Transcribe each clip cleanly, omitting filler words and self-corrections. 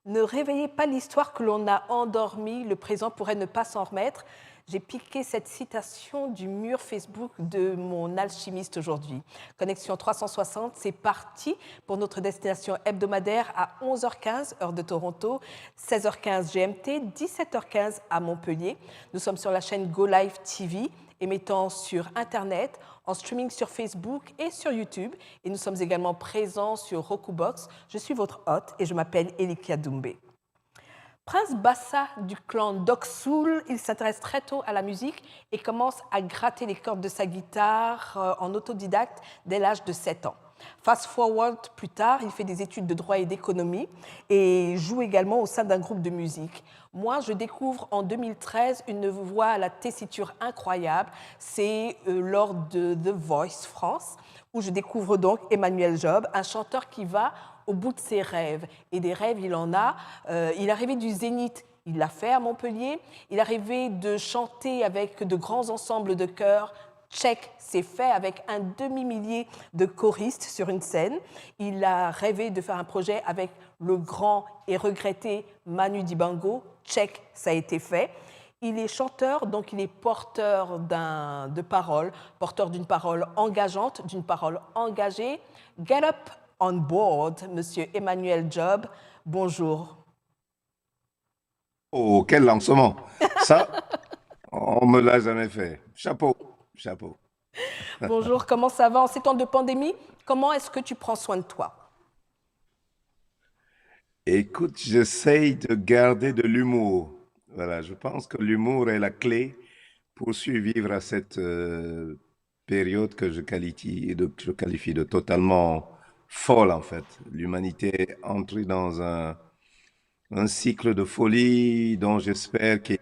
Ne réveillez pas l'histoire que l'on a endormie, le présent pourrait ne pas s'en remettre. J'ai piqué cette citation du mur Facebook de mon alchimiste aujourd'hui. Connexion 360, c'est parti pour notre destination hebdomadaire à 11h15, heure de Toronto, 16h15 GMT, 17h15 à Montpellier. Nous sommes sur la chaîne Go Live TV, émettant sur Internet, en streaming sur Facebook et sur YouTube. Et nous sommes également présents sur Rokubox. Je suis votre hôte et je m'appelle Elikia Doumbé. Prince Bassa du clan Doxoul, il s'intéresse très tôt à la musique et commence à gratter les cordes de sa guitare en autodidacte dès l'âge de 7 ans. Fast forward plus tard, il fait des études de droit et d'économie et joue également au sein d'un groupe de musique. Moi, je découvre en 2013 une voix à la tessiture incroyable. C'est lors de The Voice France, où je découvre donc Emmanuel Job, un chanteur qui va au bout de ses rêves. Et des rêves, il en a. Il est arrivé du Zénith, il l'a fait à Montpellier. Il est arrivé de chanter avec de grands ensembles de chœurs. Check, c'est fait avec un demi-millier de choristes sur une scène. Il a rêvé de faire un projet avec le grand et regretté Manu Dibango. Check, ça a été fait. Il est chanteur, donc il est porteur de paroles, porteur d'une parole engageante, d'une parole engagée. Get up on board, Monsieur Emmanuel Job. Bonjour. Oh, quel lancement! Ça, on me l'a jamais fait. Chapeau, chapeau. Bonjour, comment ça va en ces temps de pandémie? Comment est-ce que tu prends soin de toi? Écoute, j'essaye de garder de l'humour. Voilà, je pense que l'humour est la clé pour survivre à cette période que je qualifie de totalement folle, en fait. L'humanité est entrée dans un cycle de folie dont j'espère qu'il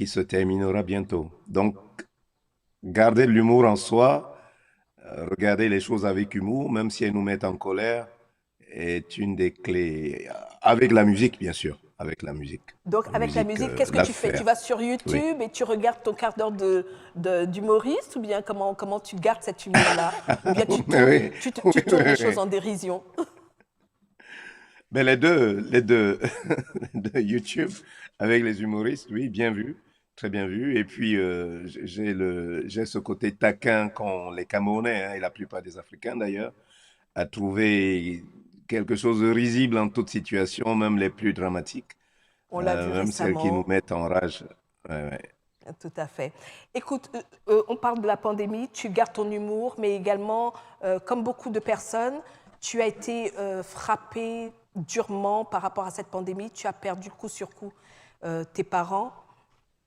se terminera bientôt. Donc, garder de l'humour en soi, regarder les choses avec humour, même si elles nous mettent en colère, est une des clés. Avec la musique, bien sûr. Avec la musique. Donc, La avec la musique, musique, qu'est-ce que tu fais? Tu l'affaire. vas sur Oui. YouTube et tu regardes ton quart d'heure d'humoriste ou bien comment tu gardes cet humour-là? Ou bien Oui, oui, tu tournes oui, les choses oui. en dérision? Mais les deux, les deux, les deux, YouTube avec les humoristes, oui, bien vu, très bien vu. Et puis, j'ai ce côté taquin qu'ont les Camerounais, hein, et la plupart des Africains d'ailleurs, à trouver quelque chose de risible en toute situation, même les plus dramatiques, On l'a vu même celles qui nous récemment. mettent en rage. Ouais, ouais. Tout à fait. Écoute, on parle de la pandémie, tu gardes ton humour, mais également, comme beaucoup de personnes, tu as été frappé durement par rapport à cette pandémie, tu as perdu coup sur coup tes parents.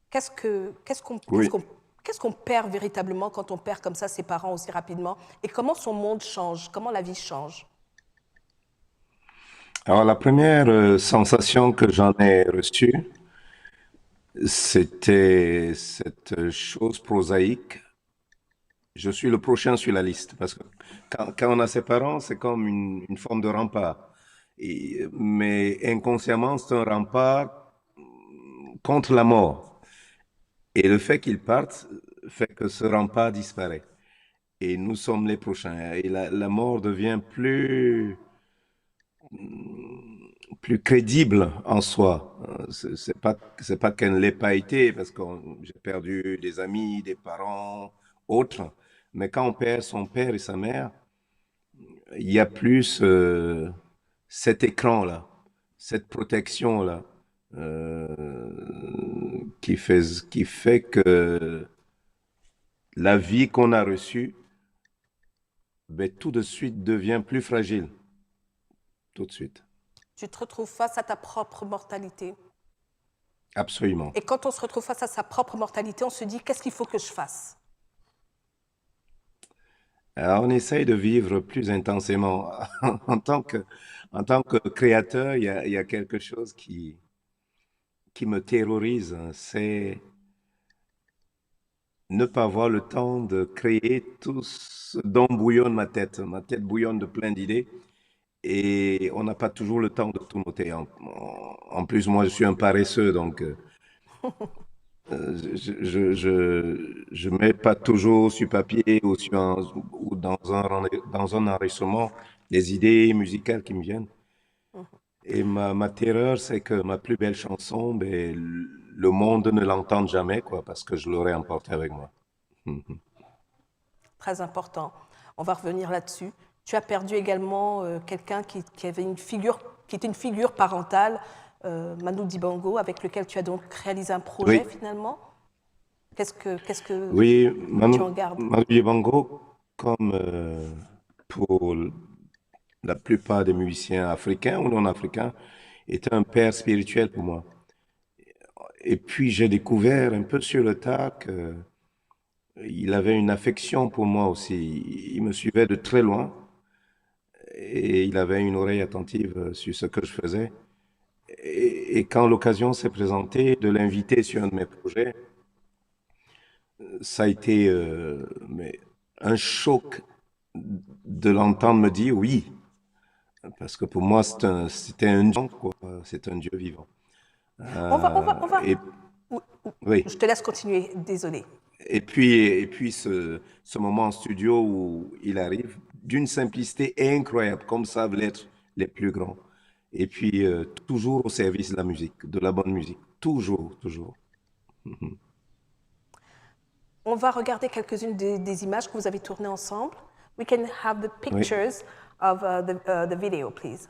Qu'est-ce que, qu'est-ce qu'on, qu'est-ce Oui. qu'on, qu'est-ce qu'on perd véritablement quand on perd comme ça ses parents aussi rapidement? Et comment son monde change? Comment la vie change? Alors, la première sensation que j'en ai reçue, c'était cette chose prosaïque. Je suis le prochain sur la liste parce que quand on a ses parents, c'est comme une forme de rempart. Mais inconsciemment, c'est un rempart contre la mort. Et le fait qu'ils partent fait que ce rempart disparaît. Et nous sommes les prochains. Et la mort devient plus crédible en soi. C'est pas qu'elle ne l'ait pas été, parce que j'ai perdu des amis, des parents, autres. Mais quand on perd son père et sa mère, il y a plus cet écran-là, cette protection-là, qui fait que la vie qu'on a reçue, ben, tout de suite devient plus fragile. Tout de suite. Tu te retrouves face à ta propre mortalité. Absolument. Et quand on se retrouve face à sa propre mortalité, on se dit, qu'est-ce qu'il faut que je fasse? Alors, on essaye de vivre plus intensément. En tant que, en tant que créateur, il y a quelque chose qui me terrorise, hein. C'est ne pas avoir le temps de créer tout ce dont bouillonne ma tête. Ma tête bouillonne de plein d'idées et on n'a pas toujours le temps de tout noter. En plus, moi, je suis un paresseux, donc je mets pas toujours sur papier ou dans un enregistrement les idées musicales qui me viennent. Et ma terreur, c'est que ma plus belle chanson, ben, le monde ne l'entende jamais, quoi, parce que je l'aurais emporté avec moi. Très important. On va revenir là-dessus. Tu as perdu également quelqu'un qui avait une figure, qui était une figure parentale, Manu Dibango, avec lequel tu as donc réalisé un projet Oui, finalement. Qu'est-ce que oui, tu en gardes? Manu Dibango, comme pour la plupart des musiciens africains ou non africains, était un père spirituel pour moi. Et puis j'ai découvert un peu sur le tard qu'il avait une affection pour moi aussi. Il me suivait de très loin et il avait une oreille attentive sur ce que je faisais. Et quand l'occasion s'est présentée de l'inviter sur un de mes projets, ça a été mais un choc de l'entendre me dire oui, parce que pour moi c'était un dieu, quoi. C'est un dieu vivant. On va. Et oui. Je te laisse continuer, désolé. Et puis ce moment en studio où il arrive d'une simplicité incroyable, comme savent l'être les plus grands. Et puis toujours au service de la musique, de la bonne musique. Toujours, toujours. On va regarder quelques-unes des images que vous avez tournées ensemble. We can have the Oui. pictures of the video, please.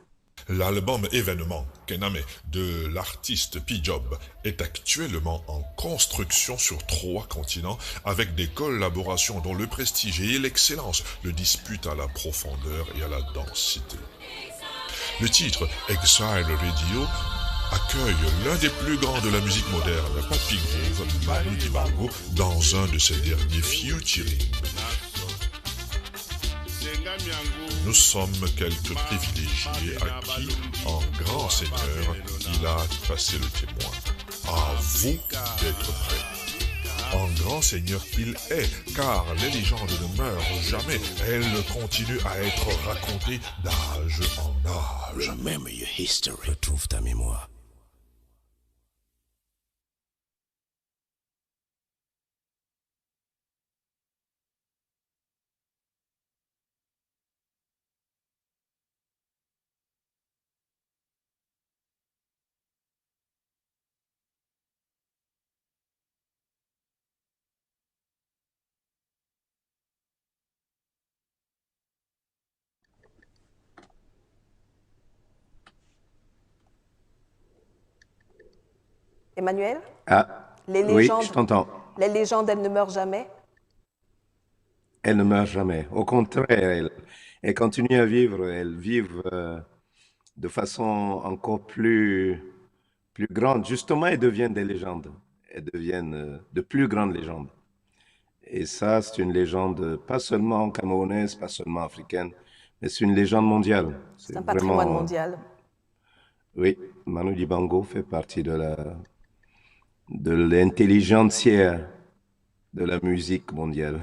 L'album événement Kename de l'artiste P-Job est actuellement en construction sur 3 continents avec des collaborations dont le prestige et l'excellence le disputent à la profondeur et à la densité. Le titre Exile Radio accueille l'un des plus grands de la musique moderne, Papi Groove, Manu Dibango, dans un de ses derniers featuring. Nous sommes quelques privilégiés à qui, en grand seigneur, il a passé le témoin. À vous d'être prêts. En grand seigneur qu'il est, car les légendes ne meurent jamais, elles continuent à être racontées d'âge en âge. Remember your history. Retrouve ta mémoire. Emmanuel, Ah, les oui, je légendes, t'entends. les légendes, elles ne meurent jamais. Elles ne meurent jamais. Au contraire, elles continuent à vivre. Elles vivent de façon encore plus grande. Justement, elles deviennent des légendes. Elles deviennent de plus grandes légendes. Et ça, c'est une légende pas seulement camerounaise, pas seulement africaine, mais c'est une légende mondiale. C'est C'est un patrimoine vraiment, mondial. oui, Manu Dibango fait partie de l'intelligentsia de la musique mondiale.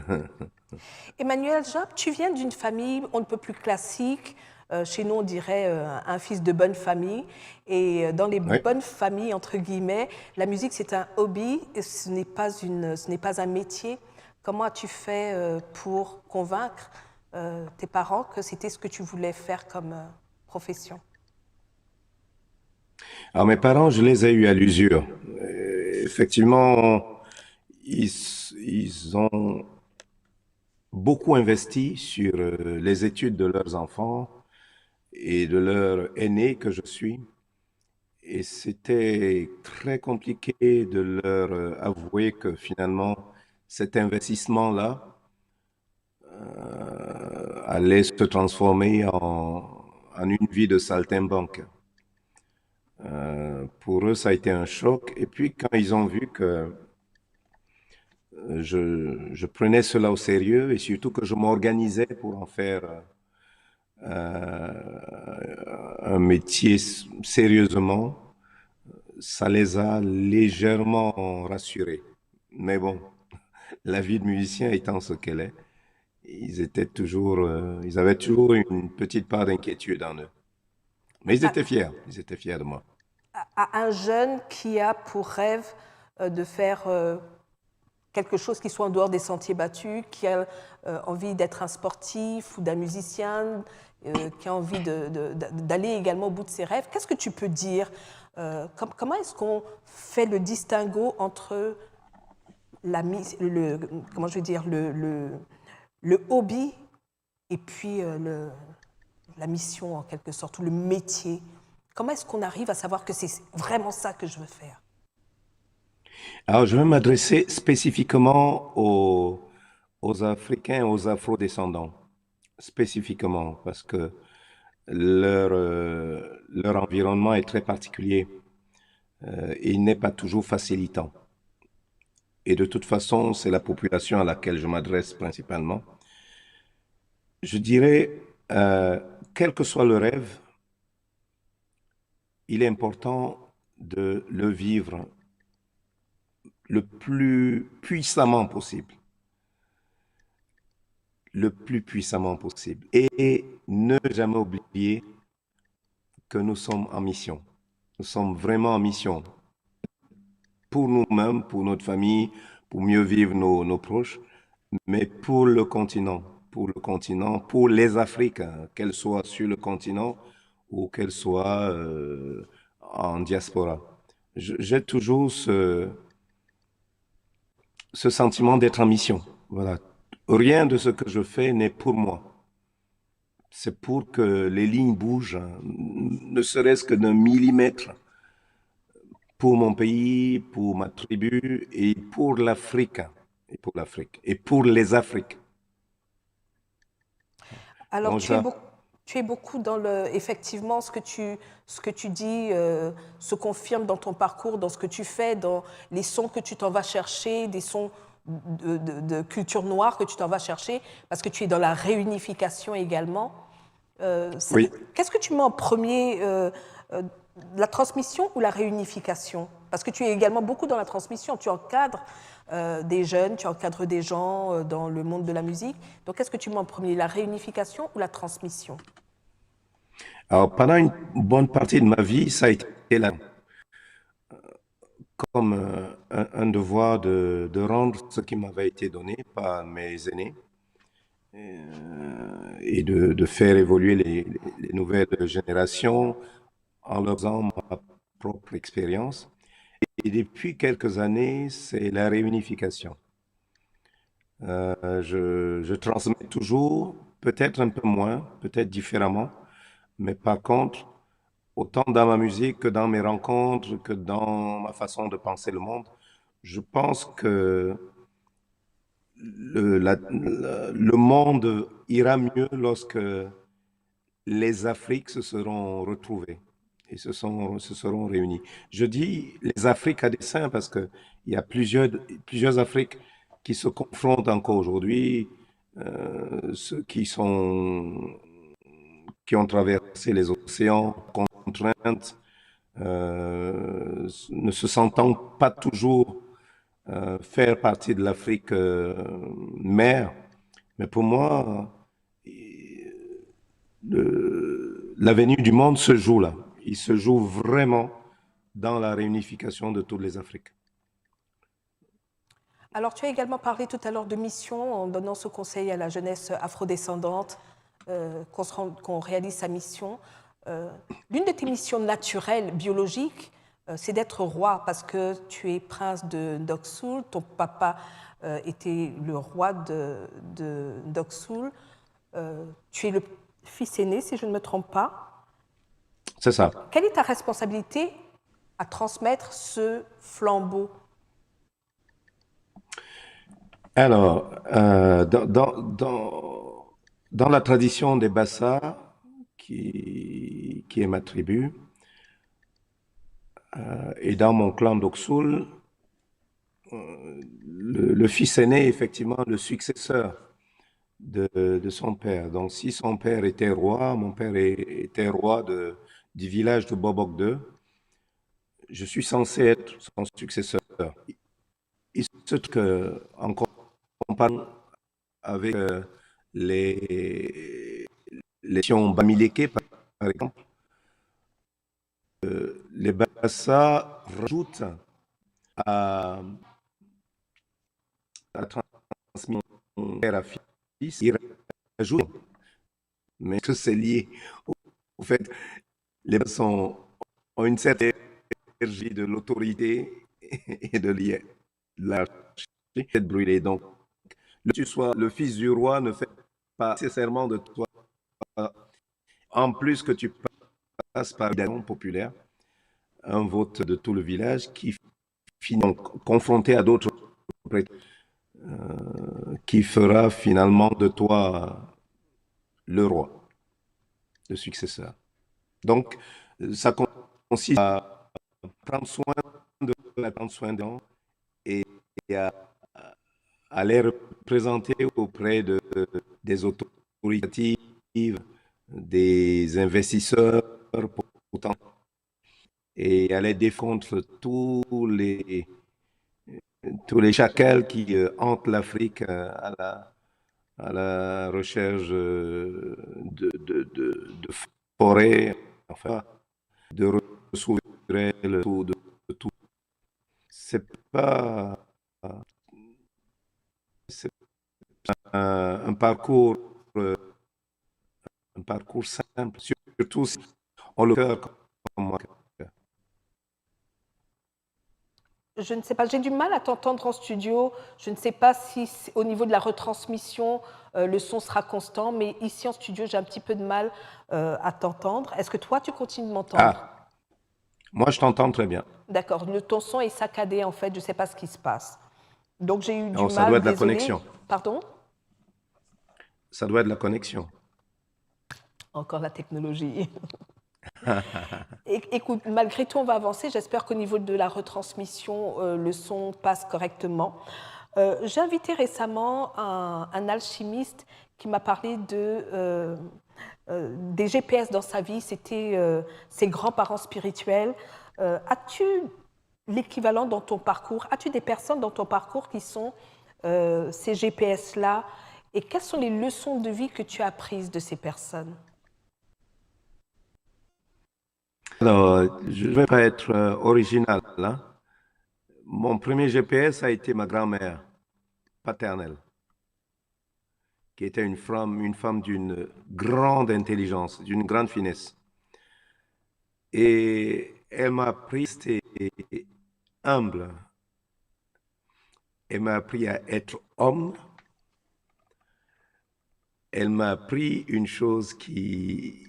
Emmanuel Job, tu viens d'une famille on ne peut plus classique. Chez nous, on dirait un fils de bonne famille. Et dans les Oui. bonnes familles, entre guillemets, la musique, c'est un hobby et ce n'est pas un métier. Comment as-tu fait pour convaincre tes parents que c'était ce que tu voulais faire comme profession? Alors, mes parents, je les ai eus à l'usure. Effectivement, ils, ils ont beaucoup investi sur les études de leurs enfants et de leur aîné que je suis. Et c'était très compliqué de leur avouer que finalement, cet investissement-là allait se transformer en une vie de saltimbanque. Pour eux, ça a été un choc. Et puis, quand ils ont vu que je prenais cela au sérieux et surtout que je m'organisais pour en faire un métier sérieusement, ça les a légèrement rassurés. Mais bon, la vie de musicien étant ce qu'elle est, ils avaient toujours une petite part d'inquiétude en eux. Mais ils étaient fiers de moi. À un jeune qui a pour rêve de faire quelque chose qui soit en dehors des sentiers battus, qui a envie d'être un sportif ou d'un musicien, qui a envie d'aller également au bout de ses rêves. Qu'est-ce que tu peux dire? Comment est-ce qu'on fait le distinguo entre comment je vais dire, le hobby et puis la mission en quelque sorte, ou le métier? Comment est-ce qu'on arrive à savoir que c'est vraiment ça que je veux faire? Alors, je vais m'adresser spécifiquement aux Africains, aux Afro-descendants, spécifiquement, parce que leur environnement est très particulier et il n'est pas toujours facilitant. Et de toute façon, c'est la population à laquelle je m'adresse principalement. Je dirais, quel que soit le rêve, il est important de le vivre le plus puissamment possible. Le plus puissamment possible. Et ne jamais oublier que nous sommes en mission. Nous sommes vraiment en mission. Pour nous-mêmes, pour notre famille, pour mieux vivre nos proches, mais pour le continent, pour les Afriques, hein, qu'elles soient sur le continent ou qu'elles soient en diaspora. J'ai toujours ce sentiment d'être en mission. Voilà. Rien de ce que je fais n'est pour moi. C'est pour que les lignes bougent, hein, ne serait-ce que d'un millimètre, pour mon pays, pour ma tribu et pour l'Afrique. Et pour l'Afrique. Et pour les Afriques. Alors, Donc, tu es beaucoup dans effectivement, ce que tu dis se confirme dans ton parcours, dans ce que tu fais, dans les sons que tu t'en vas chercher, des sons de culture noire que tu t'en vas chercher, parce que tu es dans la réunification également. oui. Qu'est-ce que tu mets en premier, la transmission ou la réunification? Parce que tu es également beaucoup dans la transmission, tu encadres des jeunes, tu encadres des gens dans le monde de la musique. Donc, qu'est-ce que tu mets en premier, la réunification ou la transmission? Alors, pendant une bonne partie de ma vie, ça a été là, comme un devoir de rendre ce qui m'avait été donné par mes aînés et de faire évoluer les nouvelles générations en leur faisant ma propre expérience. Et depuis quelques années, c'est la réunification. Je transmets toujours, peut-être un peu moins, peut-être différemment, mais par contre, autant dans ma musique que dans mes rencontres, que dans ma façon de penser le monde, je pense que le monde ira mieux lorsque les Afriques se seront retrouvées et se seront réunies. Je dis les Afriques à dessein parce qu'il y a plusieurs Afriques qui se confrontent encore aujourd'hui, ceux qui ont traversé les océans, contraintes, ne se sentant pas toujours faire partie de l'Afrique mère. Mais pour moi, l'avenir du monde se joue là. Il se joue vraiment dans la réunification de toutes les Afriques. Alors, tu as également parlé tout à l'heure de mission en donnant ce conseil à la jeunesse afrodescendante, qu'on réalise sa mission. L'une de tes missions naturelles, biologiques, c'est d'être roi parce que tu es prince de d'Oxul, ton papa était le roi d'Oxul, tu es le fils aîné, si je ne me trompe pas. C'est ça. Quelle est ta responsabilité à transmettre ce flambeau? Alors, dans la tradition des Bassa, qui est ma tribu, et dans mon clan d'Oxul, le fils aîné est effectivement le successeur de son père. Donc, si son père était roi, mon père était roi du village de Bobok II, je suis censé être son successeur. Il se trouve qu'en comparant avec les nations Bamileke, par exemple, les Bassa rajoutent à la transmission père à fils, ils rajoutent mais que c'est lié au fait que les personnes ont une certaine énergie de l'autorité et de l'hierarchie d'être brûlé. Donc, que tu sois le fils du roi ne fait pas nécessairement de toi, en plus que tu passes par une populaire, un vote de tout le village qui finit donc confronté à d'autres prêtres, qui fera finalement de toi le roi, le successeur. Donc, ça consiste à prendre soin des gens et à les représenter auprès des autorités, des investisseurs, et à les défendre tous les chacals qui hantent l'Afrique à la recherche de forêts, enfin, de ressources naturelles, de tout. C'est pas c'est un parcours, euh, un parcours simple, surtout si on le cœur comme moi. Je ne sais pas, j'ai du mal à t'entendre en studio. Je ne sais pas si au niveau de la retransmission, le son sera constant, mais ici en studio, j'ai un petit peu de mal à t'entendre. Est-ce que toi, tu continues de m'entendre? Ah, moi je t'entends très bien. D'accord, ton son est saccadé en fait, je ne sais pas ce qui se passe. Donc j'ai eu du Ça mal, doit être la désolé. connexion. Pardon? Ça doit être la connexion. Encore la technologie. Écoute, malgré tout, on va avancer. J'espère qu'au niveau de la retransmission, le son passe correctement. J'ai invité récemment un alchimiste qui m'a parlé des GPS dans sa vie. C'était ses grands-parents spirituels. As-tu l'équivalent dans ton parcours? As-tu des personnes dans ton parcours qui sont ces GPS-là? Et quelles sont les leçons de vie que tu as apprises de ces personnes? Alors, je ne vais pas être original, hein. Mon premier GPS a été ma grand-mère paternelle, qui était une femme d'une grande intelligence, d'une grande finesse. Et elle m'a appris, c'était humble. Elle m'a appris à être homme. Elle m'a appris une chose qui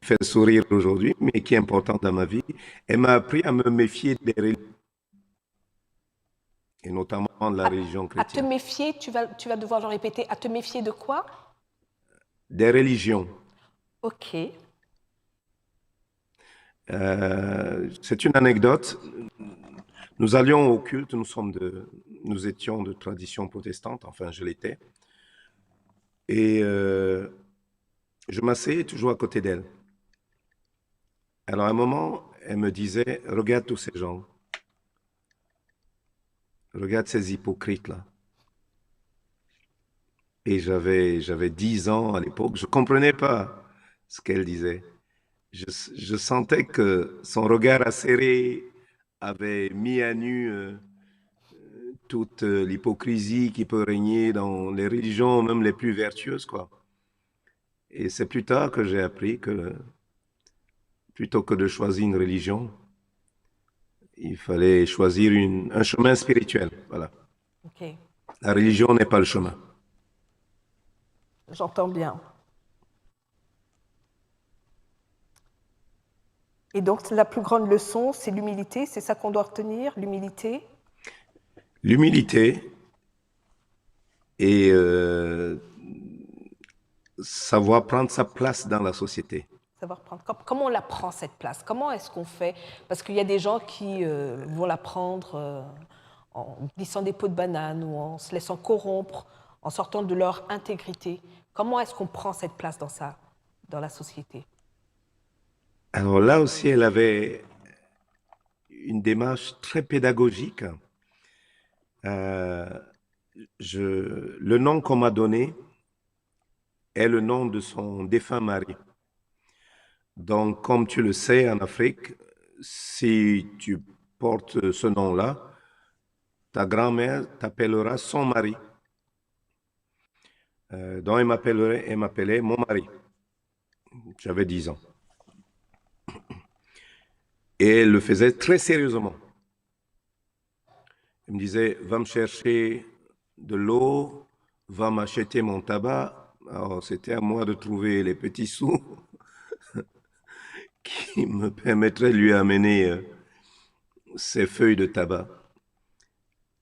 fait sourire aujourd'hui, mais qui est importante dans ma vie. Elle m'a appris à me méfier des religions, et notamment de la religion À te chrétienne. méfier, tu vas devoir le répéter, à te méfier de quoi? Des religions. Ok. C'est une anecdote. Nous allions au culte, nous étions de tradition protestante, enfin je l'étais. Et je m'asseyais toujours à côté d'elle. Alors à un moment, elle me disait, regarde tous ces gens, regarde ces hypocrites-là. Et j'avais 10 ans à l'époque, je ne comprenais pas ce qu'elle disait. Je sentais que son regard acéré avait mis à nu toute l'hypocrisie qui peut régner dans les religions, même les plus vertueuses, quoi. Et c'est plus tard que j'ai appris que plutôt que de choisir une religion, il fallait choisir un chemin spirituel. Voilà. Ok, La religion n'est pas le chemin. j'entends bien. Et donc, la plus grande leçon, c'est l'humilité, c'est ça qu'on doit retenir, l'humilité. L'humilité et savoir prendre sa place dans la société. Savoir prendre. Comment on la prend, cette place? Comment est-ce qu'on fait? Parce qu'il y a des gens qui vont la prendre en glissant des pots de banane ou en se laissant corrompre, en sortant de leur intégrité. Comment est-ce qu'on prend cette place dans la société? Alors là aussi, elle avait une démarche très pédagogique. Le nom qu'on m'a donné est le nom de son défunt mari. Donc, comme tu le sais, en Afrique, si tu portes ce nom-là, ta grand-mère t'appellera son mari. Donc, elle m'appelait mon mari. J'avais 10 ans. Et elle le faisait très sérieusement. Elle me disait, va me chercher de l'eau, va m'acheter mon tabac. Alors, c'était à moi de trouver les petits sous qui me permettraient de lui amener ces feuilles de tabac.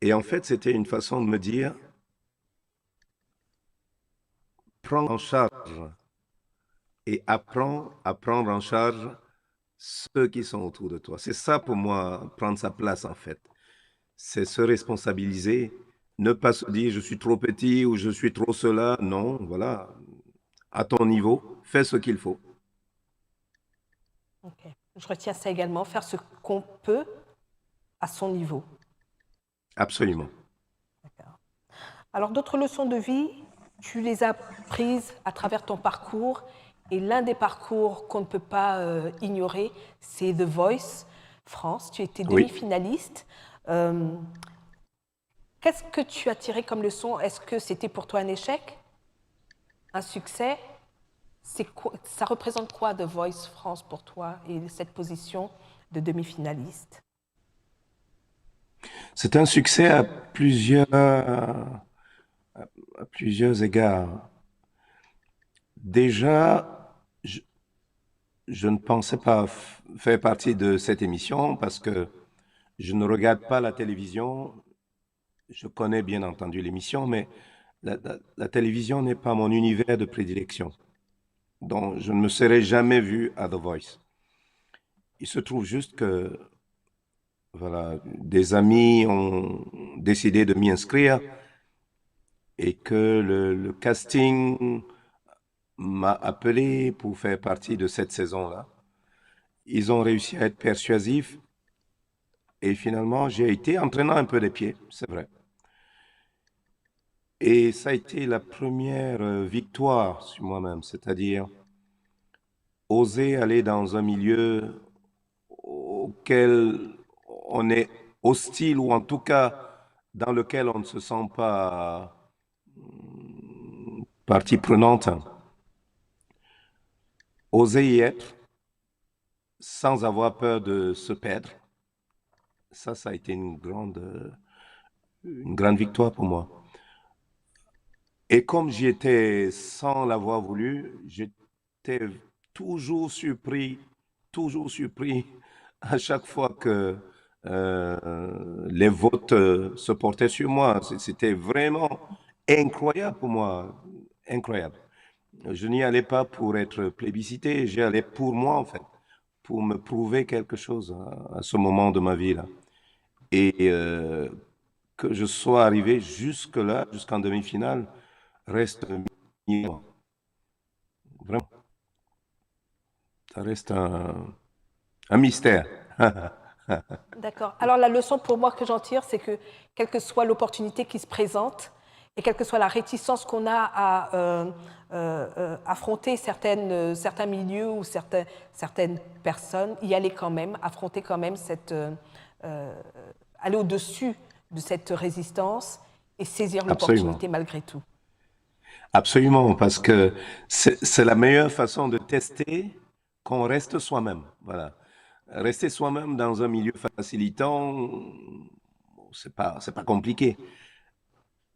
Et en fait, c'était une façon de me dire, prends en charge et apprends à prendre en charge ceux qui sont autour de toi. C'est ça pour moi, prendre sa place en fait. C'est se responsabiliser, ne pas se dire je suis trop petit ou je suis trop cela. Non, voilà, à ton niveau, fais ce qu'il faut. Ok. Je retiens ça également, faire ce qu'on peut à son niveau. Absolument. D'accord. Alors, d'autres leçons de vie, tu les as prises à travers ton parcours. Et l'un des parcours qu'on ne peut pas ignorer, c'est The Voice France. Tu étais Oui. demi-finaliste. Qu'est-ce que tu as tiré comme leçon? Est-ce que c'était pour toi un échec? Un succès? Ça représente quoi The Voice France pour toi et cette position de demi-finaliste? C'est un succès à plusieurs égards. Déjà, je ne pensais pas faire partie de cette émission parce que je ne regarde pas la télévision. Je connais bien entendu l'émission, mais la télévision n'est pas mon univers de prédilection. Donc, je ne me serais jamais vu à The Voice. Il se trouve juste que, voilà, des amis ont décidé de m'y inscrire et que le casting m'a appelé pour faire partie de cette saison-là. Ils ont réussi à être persuasifs et finalement, j'ai été entraînant un peu les pieds, c'est vrai. Et ça a été la première victoire sur moi-même, c'est-à-dire oser aller dans un milieu auquel on est hostile ou en tout cas dans lequel on ne se sent pas partie prenante. Oser y être sans avoir peur de se perdre, ça a été une grande victoire pour moi. Et comme j'y étais sans l'avoir voulu, j'étais toujours surpris à chaque fois que les votes se portaient sur moi. C'était vraiment incroyable pour moi, incroyable. Je n'y allais pas pour être plébiscité, j'y allais pour moi en fait, pour me prouver quelque chose à ce moment de ma vie là. Et que je sois arrivé jusque-là, jusqu'en demi-finale, reste un mystère. Vraiment, ça reste un mystère. D'accord. Alors la leçon pour moi que j'en tire, c'est que quelle que soit l'opportunité qui se présente et quelle que soit la réticence qu'on a à affronter certains milieux ou certaines personnes, y aller quand même, affronter quand même aller au-dessus de cette résistance et saisir l'opportunité malgré tout. Absolument, parce que c'est la meilleure façon de tester qu'on reste soi-même. Voilà. Rester soi-même dans un milieu facilitant, c'est pas compliqué.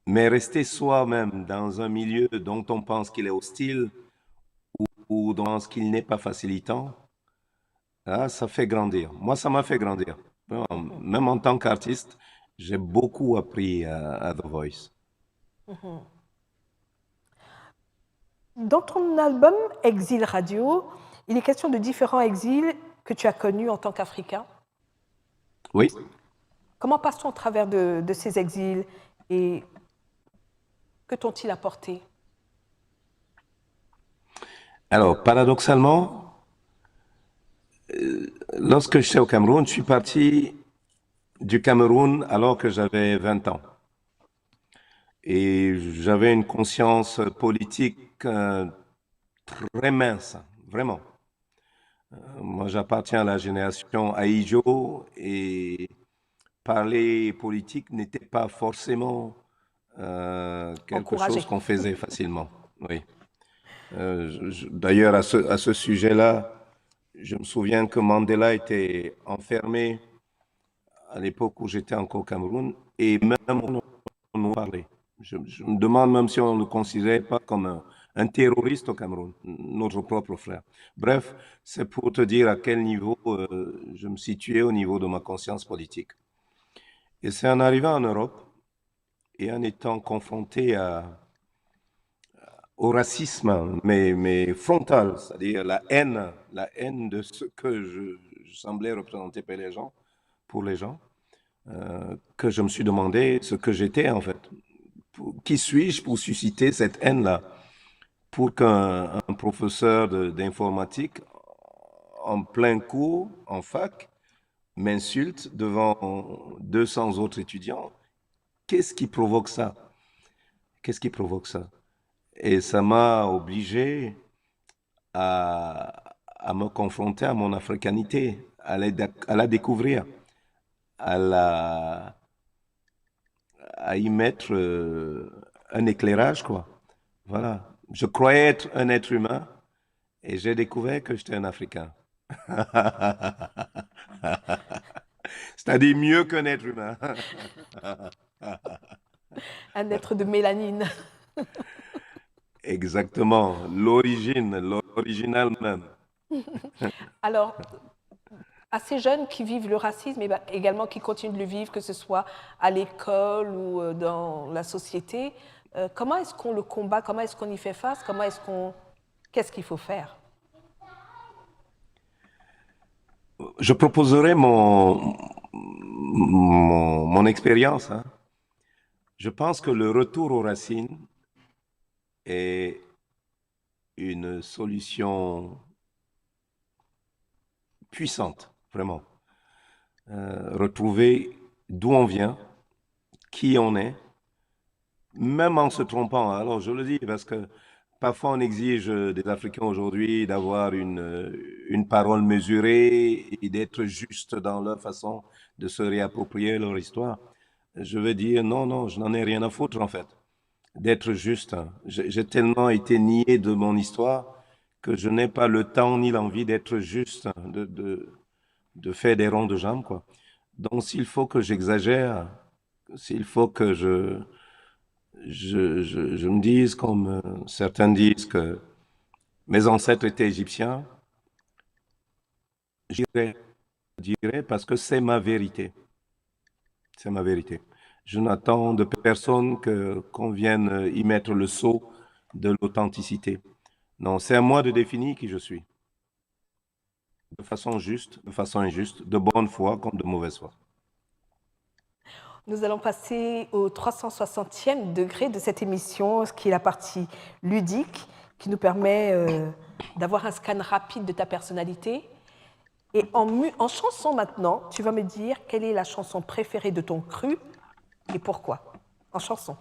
Mais rester soi-même dans un milieu dont on pense qu'il est hostile ou dans ce qu'il n'est pas facilitant, là, ça fait grandir. Moi, ça m'a fait grandir. Même en tant qu'artiste, j'ai beaucoup appris à The Voice. Dans ton album Exil Radio, il est question de différents exils que tu as connus en tant qu'Africain. Oui. Comment passe-t-on au travers de ces exils et que t'ont-ils apporté? Alors, paradoxalement, lorsque j'étais au Cameroun, je suis parti du Cameroun alors que j'avais 20 ans. Et j'avais une conscience politique très mince, vraiment. Moi, j'appartiens à la génération Aïjo et parler politique n'était pas forcément quelque chose qu'on faisait facilement. Oui. D'ailleurs, à ce sujet-là, je me souviens que Mandela était enfermé à l'époque où j'étais encore au Cameroun et même on nous parlait. Je me demande même si on ne le considérait pas comme un terroriste au Cameroun, notre propre frère. Bref, c'est pour te dire à quel niveau je me situais au niveau de ma conscience politique. Et c'est en arrivant en Europe et en étant confronté au racisme, mais frontal, c'est-à-dire la haine de ce que je semblais représenter pour les gens, que je me suis demandé ce que j'étais en fait. Qui suis-je pour susciter cette haine-là? Pour qu'un professeur d'informatique en plein cours, en fac, m'insulte devant 200 autres étudiants. Qu'est-ce qui provoque ça? Qu'est-ce qui provoque ça? Et ça m'a obligé à me confronter à mon africanité, à la découvrir, à, la, à y mettre un éclairage, quoi. Voilà. Je croyais être un être humain et j'ai découvert que j'étais un Africain. C'est-à-dire mieux qu'un être humain. Un être de mélanine. Exactement. L'original même. Alors, à ces jeunes qui vivent le racisme et également qui continuent de le vivre, que ce soit à l'école ou dans la société, comment est-ce qu'on le combat? Comment est-ce qu'on y fait face? Qu'est-ce qu'il faut faire? Je proposerai mon expérience, hein. Je pense que le retour aux racines est une solution puissante, vraiment. Retrouver d'où on vient, qui on est, même en se trompant. Alors, je le dis parce que parfois on exige des Africains aujourd'hui d'avoir une parole mesurée et d'être juste dans leur façon de se réapproprier leur histoire. Je veux dire, non, non, je n'en ai rien à foutre en fait, d'être juste. J'ai tellement été nié de mon histoire que je n'ai pas le temps ni l'envie d'être juste, de faire des ronds de jambes, quoi. Donc, s'il faut que j'exagère, s'il faut que je me dise, comme certains disent, que mes ancêtres étaient égyptiens, j'irai, je dirais, parce que c'est ma vérité. C'est ma vérité. Je n'attends de personne qu'on vienne y mettre le sceau de l'authenticité. Non, c'est à moi de définir qui je suis. De façon juste, de façon injuste, de bonne foi comme de mauvaise foi. Nous allons passer au 360e degré de cette émission, ce qui est la partie ludique, qui nous permet d'avoir un scan rapide de ta personnalité. Et en chanson maintenant, tu vas me dire quelle est la chanson préférée de ton cru et pourquoi. En chanson.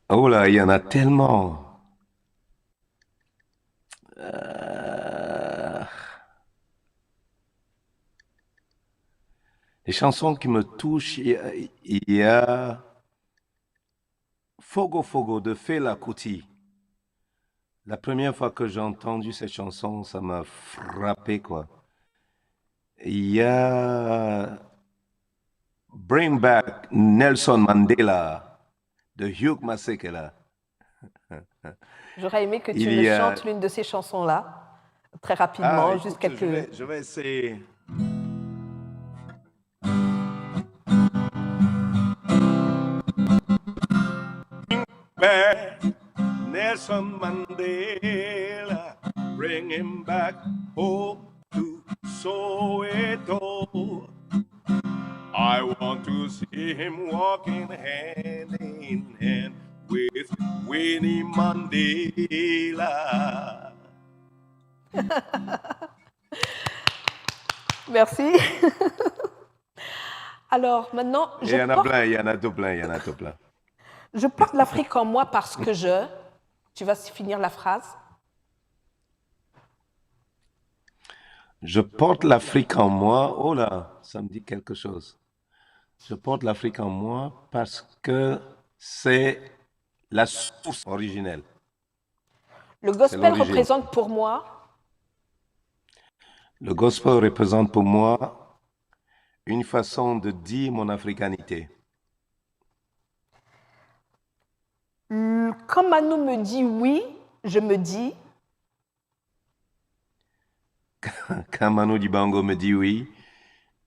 Oh là, il y en a tellement. Les chansons qui me touchent, il y a Fogo Fogo de Fela Kuti. La première fois que j'ai entendu cette chanson, ça m'a frappé, quoi. Il y a Bring Back Nelson Mandela de Hugh Masekela. J'aurais aimé que tu Il me y a... chantes l'une de ces chansons-là, très rapidement, écoute, juste quelques... je vais essayer. Back Nelson Mandela, bring him back home to Soweto. I want to see him walking hand in hand with Winnie Mandela. Merci. Alors maintenant, Il y en a plein, il y en a tout plein, il y en a tout plein. Je porte l'Afrique en moi parce que je... Tu vas finir la phrase. Je porte l'Afrique en moi. Oh là, ça me dit quelque chose. Je porte l'Afrique en moi parce que c'est la source originelle. Le C'est gospel l'origine. représente pour moi Le gospel représente pour moi une façon de dire mon africanité. quand Manu me dit oui, je me dis Quand Manu Dibango me dit oui,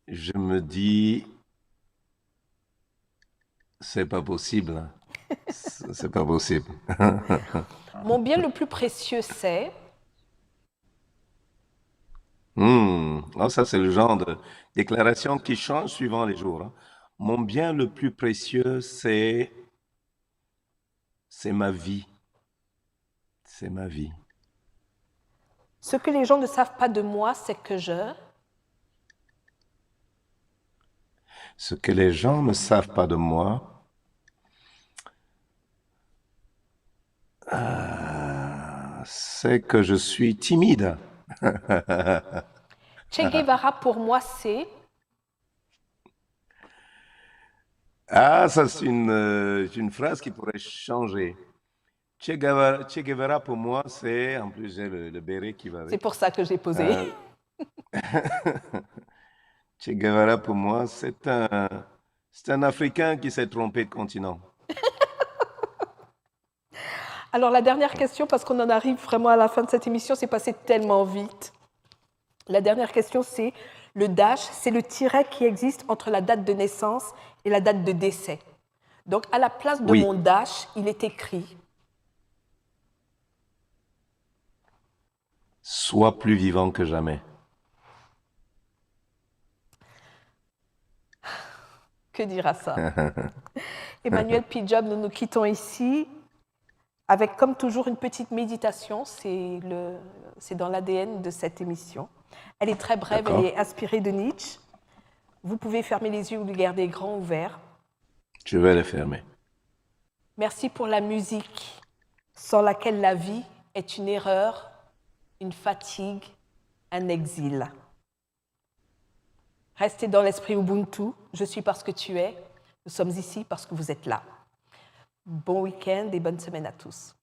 je me dis, c'est pas possible, hein. C'est pas possible. mon bien le plus précieux c'est. Oh, ça, c'est le genre de déclaration qui change suivant les jours, hein. Mon bien le plus précieux, c'est ma vie. C'est ma vie. Ce que les gens ne savent pas de moi, c'est que je. Ce que les gens ne savent pas de moi, c'est que je suis timide. Che Guevara pour moi c'est. Ah, ça, c'est une phrase qui pourrait changer. Che Guevara, pour moi, c'est, en plus, j'ai le béret qui va C'est avec. pour ça que j'ai posé. Che Guevara, pour moi, c'est un Africain qui s'est trompé de continent. Alors la dernière question, parce qu'on en arrive vraiment à la fin de cette émission, c'est passé tellement vite. La dernière question, c'est le dash, c'est le tiret qui existe entre la date de naissance et la date de décès. Donc à la place de Oui. mon dash, il est écrit Sois plus vivant que jamais. que dira ça. Emmanuel P-Job, nous nous quittons ici avec comme toujours une petite méditation, c'est dans l'ADN de cette émission. Elle est très brève, D'accord. elle est inspirée de Nietzsche. Vous pouvez fermer les yeux ou les garder grands ouverts. Je vais les fermer. Merci pour la musique, sans laquelle la vie est une erreur, une fatigue, un exil. Restez dans l'esprit Ubuntu, je suis parce que tu es, nous sommes ici parce que vous êtes là. Bon week-end et bonne semaine à tous.